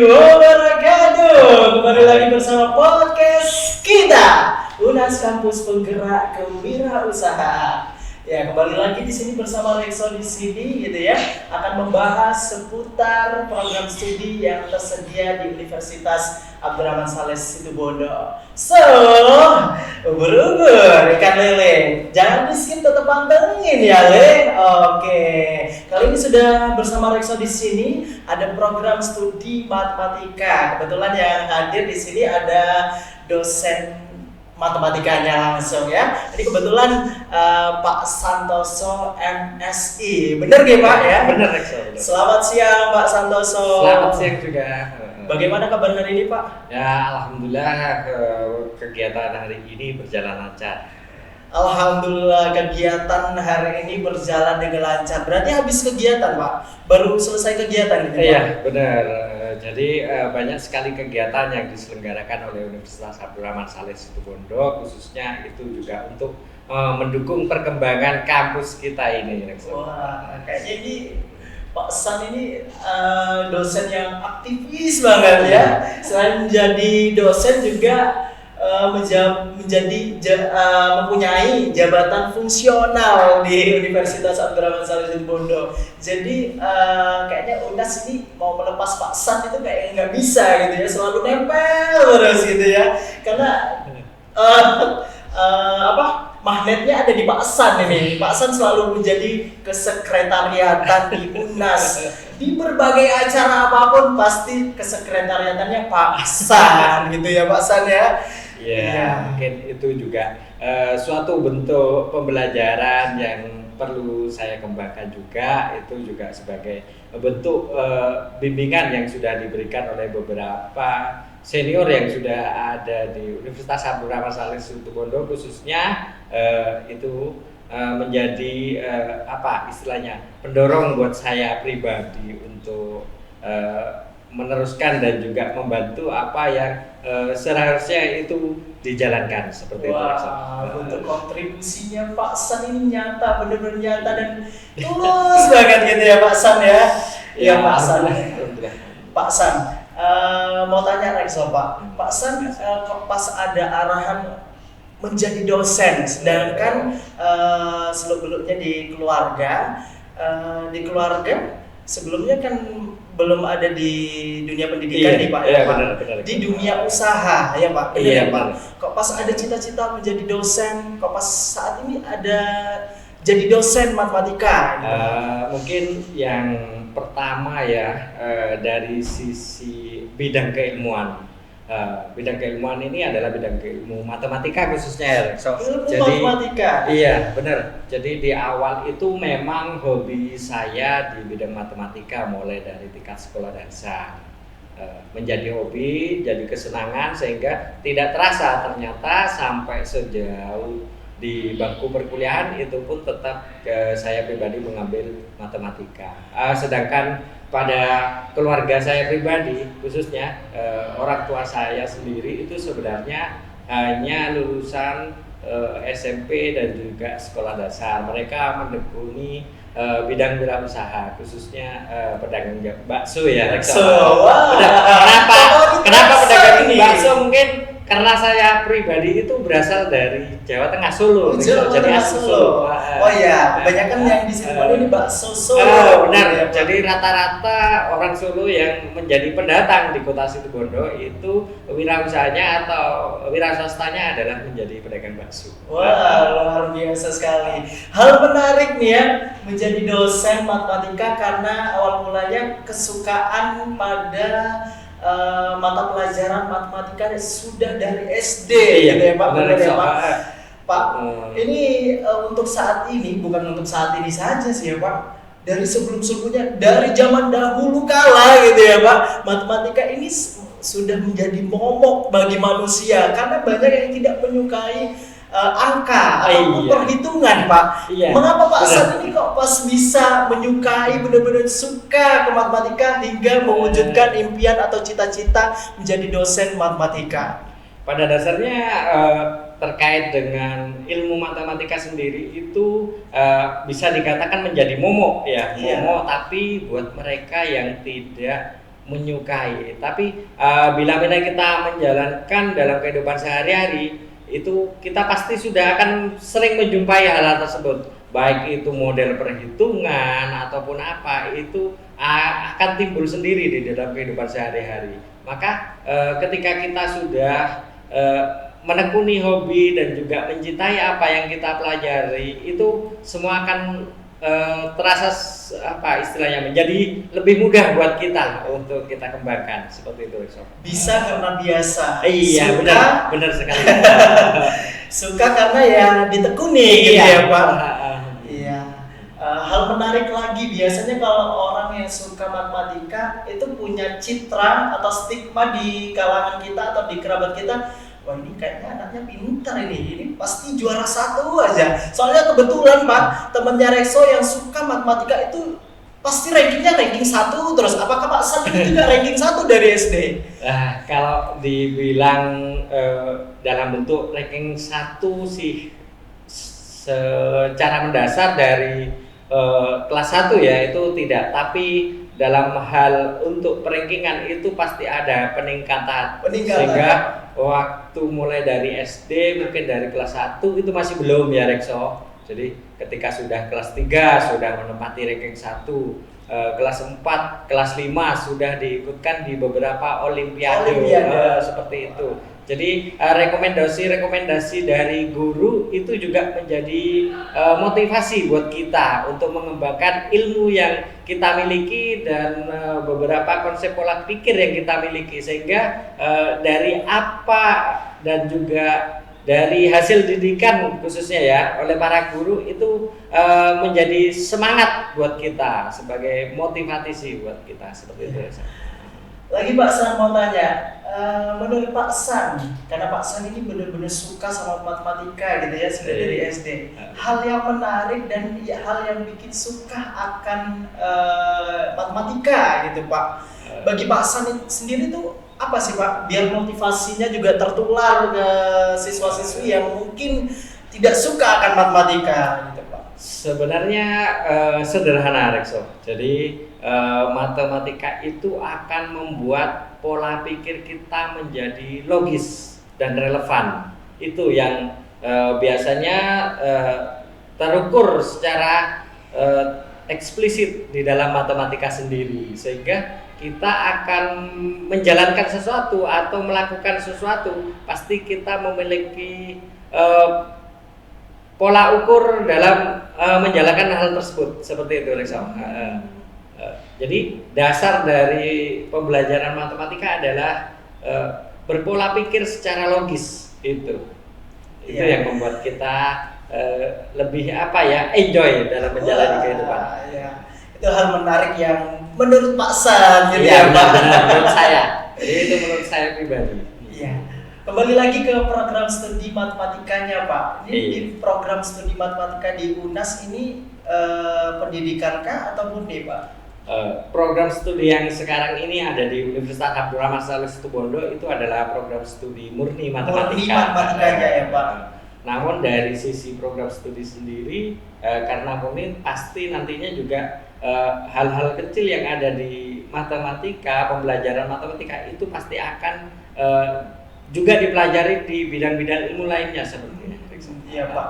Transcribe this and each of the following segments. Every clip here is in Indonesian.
wabarakatuh. Kembali lagi bersama podcast kita, Unas Kampus Penggerak Kewirausahaan. Ya, kembali lagi di sini bersama Rexo di sini gitu ya, akan membahas seputar program studi yang tersedia di Universitas Abdurrahman Saleh Situbondo. So, ubur-ubur ikan lele, jangan di skip, tetap pantengin ya Le. Oke, kali ini sudah bersama Rexo di sini ada program studi matematika. Kebetulan yang hadir di sini ada dosen matematikanya langsung ya. Jadi kebetulan Pak Santoso MSI. Bener gak Pak ya? Bener Rexo. Selamat siang Pak Santoso. Selamat siang juga. Bagaimana kabar hari ini Pak? Ya alhamdulillah kegiatan hari ini berjalan lancar. Alhamdulillah kegiatan hari ini berjalan dengan lancar. Berarti habis kegiatan Pak? Baru selesai kegiatan gitu Pak? Iya benar. Jadi banyak sekali kegiatan yang diselenggarakan oleh Universitas Abdurrahman Saleh Situbondo, khususnya itu juga untuk mendukung perkembangan kampus kita ini. Wah, kayaknya ini Pak San ini dosen yang aktivis banget ya. Selain menjadi dosen juga mempunyai jabatan fungsional di Universitas Abdurrahman Saleh Situbondo. Jadi kayaknya Unas ini mau melepas Pak San itu kayak nggak bisa gitu ya, selalu nempel terus gitu ya. Karena magnetnya ada di Pak San ini. Pak San selalu menjadi kesekretariatan di Unas. Di berbagai acara apapun pasti kesekretariatannya Pak San gitu ya Pak San ya. Ya, mungkin itu juga suatu bentuk pembelajaran yang perlu saya kembangkan juga. Itu juga sebagai bentuk bimbingan yang sudah diberikan oleh beberapa senior yang sudah ada di Universitas Abdurrahman Saleh Situbondo, khususnya itu menjadi istilahnya pendorong buat saya pribadi untuk meneruskan dan juga membantu apa yang seharusnya itu dijalankan seperti itu. Untuk kontribusinya Pak San ini nyata, benar-benar nyata dan tulus banget gitu ya Pak San ya. Iya Pak San. Pak San, mau tanya Rexo Pak. Pak San pas ada arahan menjadi dosen, sedangkan seluk-beluknya di keluarga sebelumnya kan belum ada di dunia pendidikan nih Pak ya Pak. Benar. Di dunia usaha ya Pak. Benar ya Pak. Kok pas ada cita-cita menjadi dosen, kok pas saat ini ada jadi dosen matematika gitu. Mungkin yang pertama ya dari sisi bidang keilmuan. Bidang keilmuan ini adalah bidang keilmu matematika khususnya ya. Jadi matematika. Iya benar. Jadi di awal itu memang hobi saya di bidang matematika mulai dari tingkat sekolah dasar. Menjadi hobi, jadi kesenangan sehingga tidak terasa ternyata sampai sejauh di bangku perkuliahan itu pun tetap saya pribadi mengambil matematika. Sedangkan pada keluarga saya pribadi khususnya orang tua saya sendiri itu sebenarnya hanya lulusan SMP dan juga sekolah dasar. Mereka menekuni bidang wirausaha khususnya pedagang bakso ya. Kenapa pedagang bakso? Mungkin karena saya pribadi itu berasal dari Jawa Tengah, Solo. Jadi asli Solo. Oh iya, kebanyakan yang di sini ini bakso Solo. Benar. Jadi rata-rata orang Solo yang menjadi pendatang di kota Situbondo itu wirausahanya atau wiraswastanya adalah menjadi pedagang bakso. Wah, luar biasa sekali. Hal menarik nih ya, menjadi dosen matematika karena awal mulanya kesukaan pada mata pelajaran matematika sudah dari SD gitu ya Pak. Benar ya Pak. Pak, ini untuk saat ini, bukan untuk saat ini saja sih ya Pak. Dari sebelum-sebelumnya, dari zaman dahulu kala gitu ya Pak, matematika ini sudah menjadi momok bagi manusia karena banyak yang tidak menyukai angka atau perhitungan Pak. Mengapa Pak San ini kok pas bisa menyukai, benar-benar suka ke matematika hingga mewujudkan impian atau cita-cita menjadi dosen matematika? Pada dasarnya terkait dengan ilmu matematika sendiri itu bisa dikatakan menjadi momok ya, momok, tapi buat mereka yang tidak menyukai. Tapi bila-bila kita menjalankan dalam kehidupan sehari-hari, itu kita pasti sudah akan sering menjumpai hal-hal tersebut, baik itu model perhitungan ataupun apa, itu akan timbul sendiri di dalam kehidupan sehari-hari. Maka ketika kita sudah menekuni hobi dan juga mencintai apa yang kita pelajari, itu semua akan terasa apa istilahnya, menjadi lebih mudah buat kita untuk kita kembangkan, seperti itu. Bisa karena biasa. Iya, suka, benar sekali. Suka karena ya ditekuni gitu ya Pak. Iya. Hal menarik lagi, biasanya kalau orang yang suka matematika itu punya citra atau stigma di kalangan kita atau di kerabat kita, wah ini kayaknya anaknya pintar, ini pasti juara 1 aja. Soalnya kebetulan Pak, temennya Rekso yang suka matematika itu pasti rankingnya ranking 1 terus. Apakah Pak San itu juga ranking 1 dari SD? Kalau dibilang dalam bentuk ranking 1 sih secara mendasar dari kelas 1 ya itu tidak, tapi dalam hal untuk perankingan itu pasti ada peningkatan. Sehingga waktu mulai dari SD mungkin dari kelas 1 itu masih belum ya Rekso. Jadi ketika sudah kelas 3 sudah menempati ranking 1, kelas 4, kelas 5 sudah diikutkan di beberapa olimpiade. Seperti itu. Jadi rekomendasi dari guru itu juga menjadi motivasi buat kita untuk mengembangkan ilmu yang kita miliki dan beberapa konsep pola pikir yang kita miliki, sehingga dari apa dan juga dari hasil didikan khususnya ya oleh para guru itu menjadi semangat buat kita, sebagai motivasi buat kita, seperti itu. Lagi Pak San mau tanya, menurut Pak San, karena Pak San ini benar-benar suka sama matematika gitu ya sudah dari SD, hal yang menarik dan hal yang bikin suka akan matematika gitu Pak, bagi Pak San sendiri tuh apa sih Pak, biar motivasinya juga tertular ke siswa-siswi yang mungkin tidak suka akan matematika gitu Pak? Sebenarnya sederhana Rekso. Jadi matematika itu akan membuat pola pikir kita menjadi logis dan relevan. Itu yang biasanya terukur secara eksplisit di dalam matematika sendiri, sehingga kita akan menjalankan sesuatu atau melakukan sesuatu pasti kita memiliki pola ukur dalam menjalankan hal tersebut, seperti itu Rekso. Jadi dasar dari pembelajaran matematika adalah berpola pikir secara logis, itu yang membuat kita lebih enjoy dalam menjalani kehidupan. Itu hal menarik yang menurut Pak San gitu ya Pak. Menurut saya. Jadi itu menurut saya pribadi. Iya. Kembali lagi ke program studi matematikanya Pak. Ini di program studi matematika di UNAS ini pendidikan kah atau murni Pak? Program studi yang sekarang ini ada di Universitas Abdurrahman Saleh Situbondo itu adalah program studi murni matematika. Murni matematikanya ya Pak. Namun dari sisi program studi sendiri, karena murni pasti nantinya juga hal-hal kecil yang ada di matematika, pembelajaran matematika itu pasti akan juga dipelajari di bidang-bidang ilmu lainnya seperti itu. Iya Pak.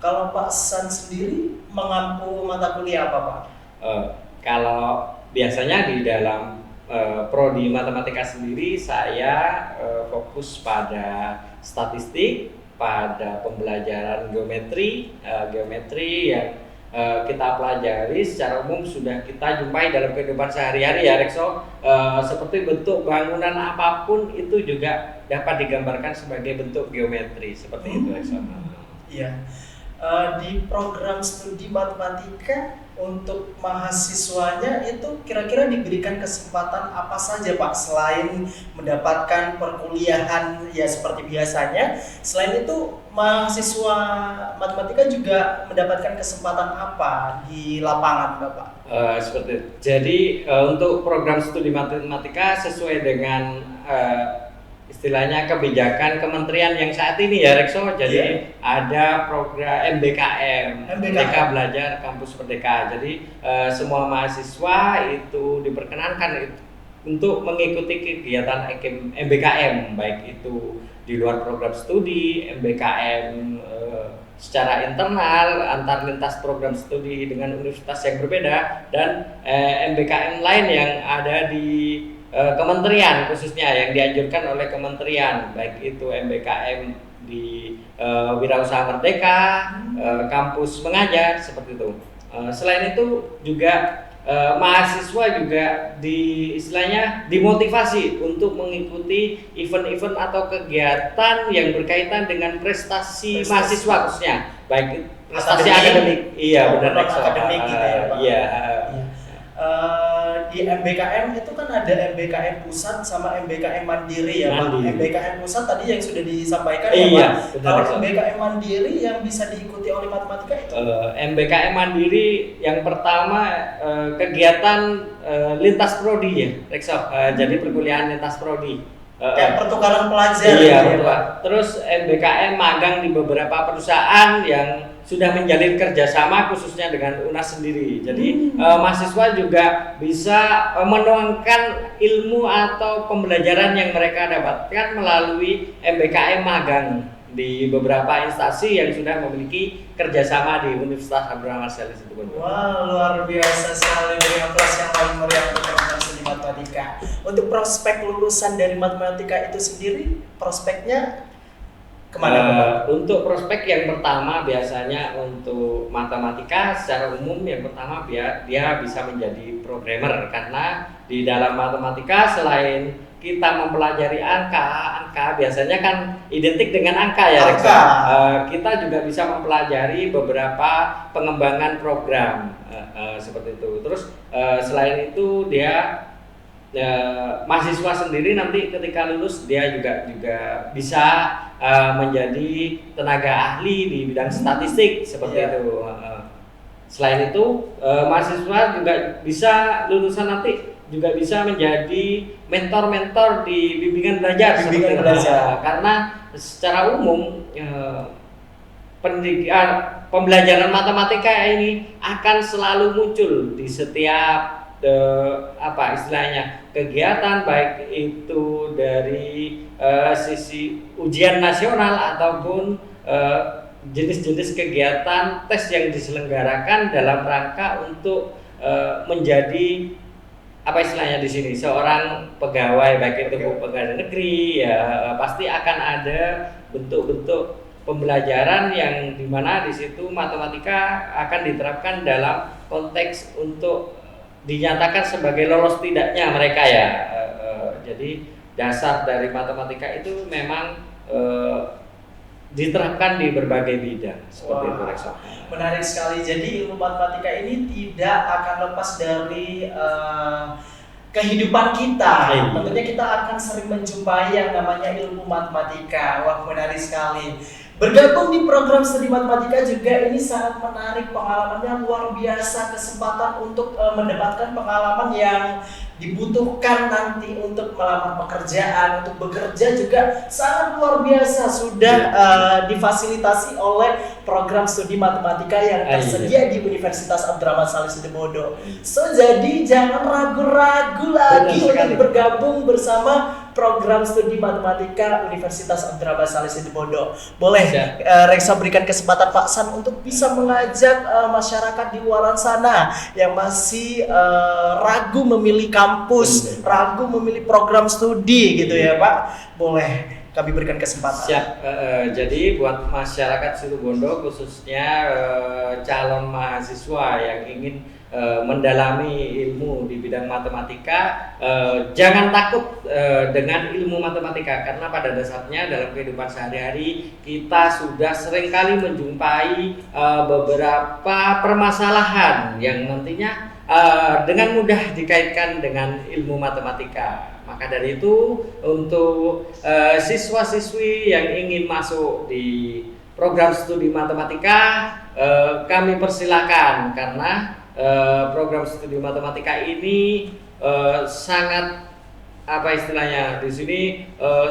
Kalau Pak San sendiri mengampu mata kuliah apa Pak? Kalau biasanya di dalam prodi matematika sendiri saya fokus pada statistik, pada pembelajaran geometri yang kita pelajari secara umum sudah kita jumpai dalam kehidupan sehari-hari ya Rekso. Seperti bentuk bangunan apapun itu juga dapat digambarkan sebagai bentuk geometri, seperti itu Rekso. Iya. Di program studi matematika untuk mahasiswanya itu kira-kira diberikan kesempatan apa saja Pak, selain mendapatkan perkuliahan ya seperti biasanya, selain itu mahasiswa matematika juga mendapatkan kesempatan apa di lapangan Bapak? Seperti itu. Jadi untuk program studi matematika sesuai dengan istilahnya kebijakan kementerian yang saat ini ya Rekso. Jadi ada program MBKM, Merdeka Belajar Kampus Merdeka. Jadi semua mahasiswa itu diperkenankan untuk mengikuti kegiatan MBKM, baik itu di luar program studi, MBKM secara internal antar lintas program studi dengan universitas yang berbeda, dan MBKM lain yang ada di kementerian, khususnya yang dianjurkan oleh kementerian, baik itu MBKM di Wirausaha Merdeka, kampus mengajar, seperti itu. Selain itu juga mahasiswa juga istilahnya dimotivasi untuk mengikuti event-event atau kegiatan yang berkaitan dengan prestasi mahasiswa, khususnya baik prestasi akademik. Iya, benar, akademik gitu ya, Pak. Iya. Di MBKM itu kan ada MBKM pusat sama MBKM mandiri ya, Pak. MBKM pusat tadi yang sudah disampaikan ya, Pak. Kalau MBKM mandiri yang bisa diikuti oleh matematika itu? MBKM mandiri yang pertama kegiatan lintas prodi ya, Rekso. Jadi perkuliahan lintas prodi. Kayak pertukaran pelajar. Iya, betul, Pak. Terus MBKM magang di beberapa perusahaan yang sudah menjalin kerjasama khususnya dengan UNAS sendiri. Jadi mahasiswa juga bisa menuangkan ilmu atau pembelajaran yang mereka dapatkan melalui MBKM magang di beberapa instansi yang sudah memiliki kerjasama di Universitas Abdurrahman Saleh Situbondo. Wah, luar biasa sekali, dari kelas yang paling meriah untuk program studi matematika. Untuk prospek lulusan dari matematika itu sendiri, prospeknya kemana? Untuk prospek yang pertama biasanya untuk matematika secara umum yang pertama dia bisa menjadi programmer, karena di dalam matematika selain kita mempelajari angka biasanya kan identik dengan angka ya. Kita juga bisa mempelajari beberapa pengembangan program seperti itu. Terus selain itu dia mahasiswa sendiri nanti ketika lulus dia juga bisa menjadi tenaga ahli di bidang statistik seperti itu. Selain itu mahasiswa juga bisa lulusan nanti juga bisa menjadi mentor-mentor di bimbingan belajar. Karena secara umum pembelajaran matematika ini akan selalu muncul di setiap istilahnya kegiatan, baik itu dari sisi ujian nasional ataupun jenis-jenis kegiatan tes yang diselenggarakan dalam rangka untuk menjadi istilahnya di sini seorang pegawai, baik itu pegawai negeri ya, pasti akan ada bentuk-bentuk pembelajaran yang dimana di situ matematika akan diterapkan dalam konteks untuk dinyatakan sebagai lolos tidaknya mereka ya. Jadi dasar dari matematika itu memang diterapkan di berbagai bidang seperti itu, Rekso. Menarik sekali. Jadi ilmu matematika ini tidak akan lepas dari kehidupan kita. Tentunya kita akan sering menjumpai yang namanya ilmu matematika. Wah, menarik sekali. Bergabung di program studi matematika juga ini sangat menarik, pengalamannya luar biasa, kesempatan untuk mendapatkan pengalaman yang dibutuhkan nanti untuk melamar pekerjaan, untuk bekerja juga sangat luar biasa, sudah difasilitasi oleh program studi matematika yang tersedia di Universitas Abdurrahman Saleh Situbondo. So, jadi jangan ragu-ragu lagi untuk bergabung bersama program studi matematika Universitas Abdurrahman Saleh Situbondo. Boleh Reksa berikan kesempatan Pak San untuk bisa mengajak masyarakat di luar sana yang masih ragu memilih kampus, ragu memilih program studi gitu ya Pak. Boleh kami berikan kesempatan. Siap. Jadi buat masyarakat Situbondo khususnya calon mahasiswa yang ingin mendalami ilmu di bidang matematika, jangan takut dengan ilmu matematika, karena pada dasarnya dalam kehidupan sehari-hari kita sudah seringkali menjumpai beberapa permasalahan yang nantinya dengan mudah dikaitkan dengan ilmu matematika. Maka dari itu untuk siswa-siswi yang ingin masuk di program studi matematika, kami persilakan, karena program studi matematika ini sangat di sini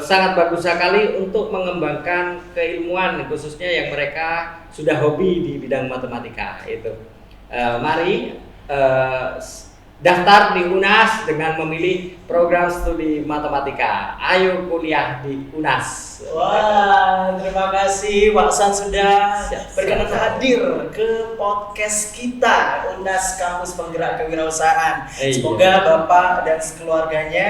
sangat bagus sekali untuk mengembangkan keilmuan khususnya yang mereka sudah hobi di bidang matematika itu. Mari daftar di UNAS dengan memilih program studi matematika. Ayo kuliah di UNAS. Wah, terima kasih Pak San sudah berkenan Siap. hadir ke podcast kita UNAS Kampus Penggerak Kewirausahaan. Semoga Bapak dan keluarganya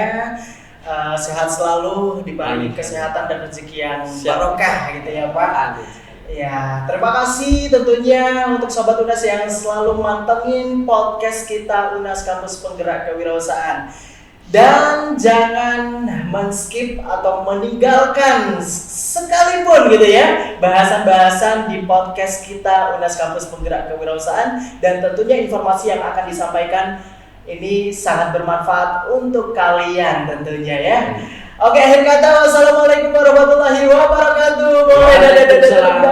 sehat selalu, diberi kesehatan dan rezeki yang barokah gitu ya Pak. Ya, terima kasih tentunya untuk Sobat UNAS yang selalu mantengin podcast kita UNAS Kampus Penggerak Kewirausahaan. Dan jangan men-skip atau meninggalkan sekalipun gitu ya bahasan-bahasan di podcast kita UNAS Kampus Penggerak Kewirausahaan, dan tentunya informasi yang akan disampaikan ini sangat bermanfaat untuk kalian tentunya ya. Oke, akhir kata wassalamualaikum warahmatullahi wabarakatuh. Waalaikumsalam.